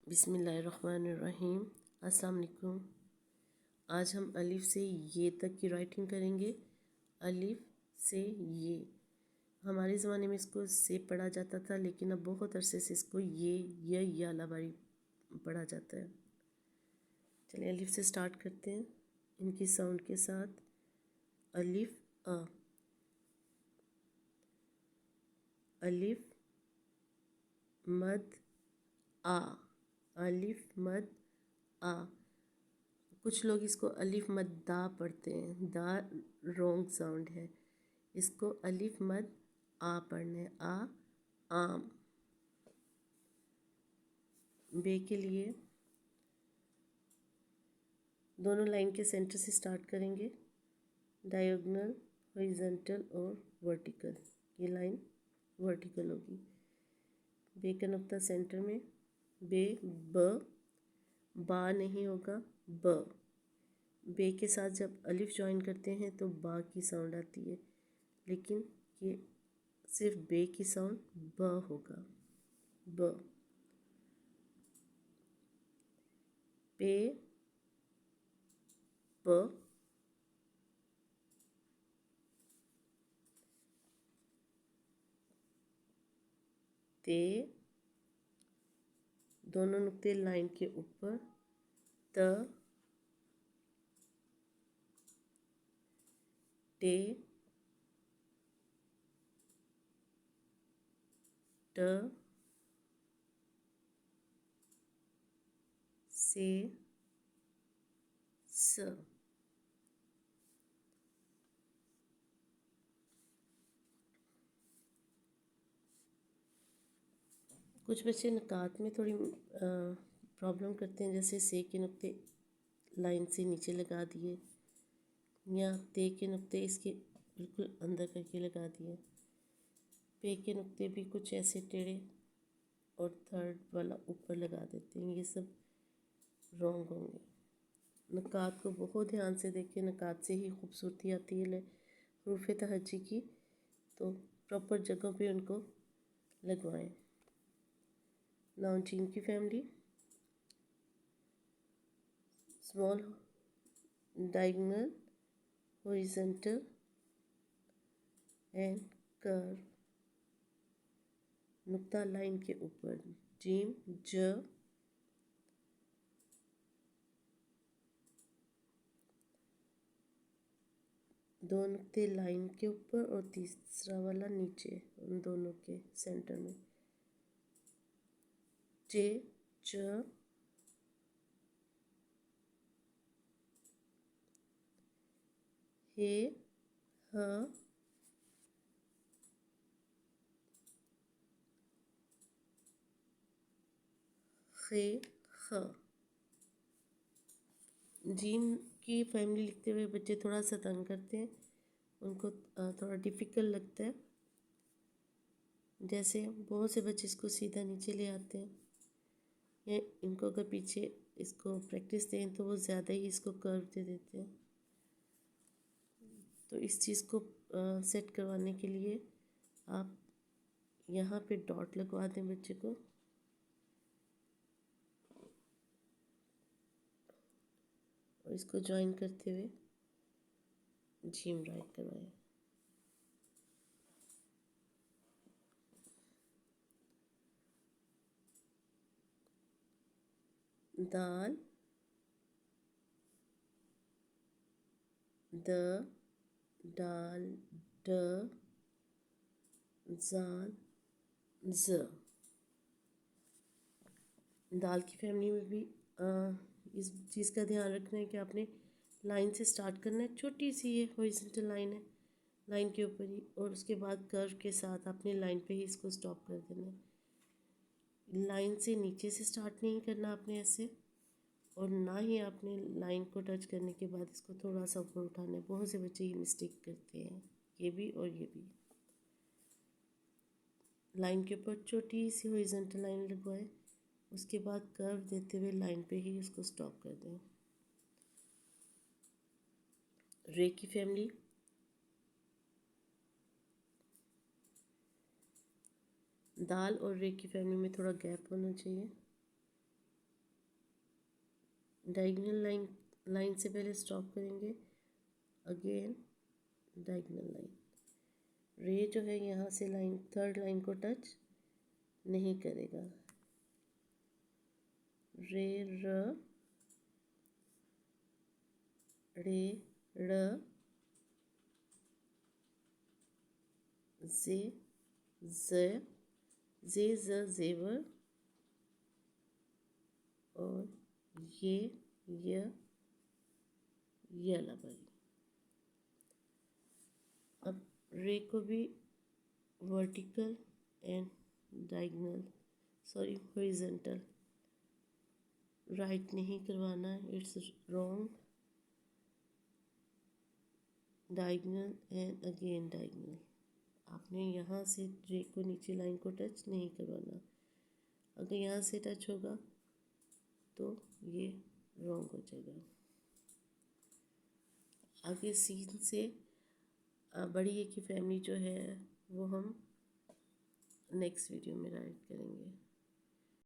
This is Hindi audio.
बिस्मिल्लाहिर्रहमानिर्रहीम। अस्सलाम वालेकुम। आज हम अलिफ से ये तक की राइटिंग करेंगे। अलिफ से ये, हमारे ज़माने में इसको से पढ़ा जाता था, लेकिन अब बहुत अरसे से इसको ये या लाबारी पढ़ा जाता है। चलिए अलिफ से स्टार्ट करते हैं इनकी साउंड के साथ। अलिफ अ, अलिफ मद आ, अलिफ मद आ। कुछ लोग इसको अलिफ मद दा पढ़ते हैं, दा रॉन्ग साउंड है। इसको अलिफ मद आ पढ़ना है, आ आम। बे के लिए दोनों लाइन के सेंटर से स्टार्ट करेंगे, डायगोनल, हॉरिजॉन्टल और वर्टिकल। ये लाइन वर्टिकल होगी। बे का नुक्ता सेंटर में, बे ब, बा नहीं होगा, ब। बे के साथ जब अलिफ ज्वाइन करते हैं तो बा की साउंड आती है, लेकिन ये सिर्फ बे की साउंड ब होगा, ब। पे प, ते, दोनों नुक्ते लाइन के ऊपर, त, टे, ट, से, स। कुछ बच्चे निकात में थोड़ी प्रॉब्लम करते हैं, जैसे से के नुक्ते लाइन से नीचे लगा दिए, या ते के नुक्ते इसके बिल्कुल अंदर करके लगा दिए। पे के नुक्ते भी कुछ ऐसे टेढ़े और थर्ड वाला ऊपर लगा देते हैं, ये सब रॉन्ग होंगे। नकात को बहुत ध्यान से देखें, नकात से ही खूबसूरती आती है हरूफ तहज्जी की, तो प्रॉपर जगहों पे उनको लगवाएं। नाउन जीम की family, small, diagonal, horizontal and curve. नुक्ता लाइन के ऊपर, जीम, ज, दो नुक्ते लाइन के ऊपर और तीसरा वाला नीचे, उन दोनों के सेंटर में, जे, च, हे, ह, खे, ख। जीम की फैमिली लिखते हुए बच्चे थोड़ा सा तंग करते हैं, उनको थोड़ा डिफ़िकल्ट लगता है। जैसे बहुत से बच्चे इसको सीधा नीचे ले आते हैं, या इनको अगर पीछे इसको प्रैक्टिस दें तो वो ज़्यादा ही इसको कर्व दे देते हैं। तो इस चीज़ को सेट करवाने के लिए आप यहाँ पे डॉट लगवा दें बच्चे को, और इसको ज्वाइन करते हुए जीम राइट करवाएं। दाल, द, डाल, ड, जाल, ज। दाल की फैमिली में भी इस चीज़ का ध्यान रखना है कि आपने लाइन से स्टार्ट करना है, छोटी सी ये हॉरिजॉन्टल लाइन है, लाइन के ऊपर ही, और उसके बाद कर्व के साथ आपने लाइन पे ही इसको स्टॉप कर देना है। लाइन से नीचे से स्टार्ट नहीं करना आपने ऐसे, और ना ही आपने लाइन को टच करने के बाद इसको थोड़ा सा ऊपर उठाना है। बहुत से बच्चे ये मिस्टेक करते हैं, ये भी और ये भी। लाइन के ऊपर छोटी सी हॉरिजॉन्टल लाइन लगवाएं, उसके बाद कर्व देते हुए लाइन पे ही उसको स्टॉप कर दें। रे की फैमिली, दाल और रे की फैमिली में थोड़ा गैप होना चाहिए। डायगोनल लाइन से पहले स्टॉप करेंगे, अगेन डायगोनल लाइन। रे जो है यहाँ से लाइन थर्ड लाइन को टच नहीं करेगा। रे र रे र जे ज जेवर और ये लबरी। अब रे को भी vertical and diagonal horizontal right नहीं करवाना, it's wrong. Diagonal and again diagonal. आपने यहाँ से रे को नीचे लाइन को टच नहीं करवाना। अगर यहाँ से टच होगा तो ये रॉन्ग हो जाएगा। आगे सीन से बड़ी ए की फैमिली जो है वो हम नेक्स्ट वीडियो में राइट करेंगे।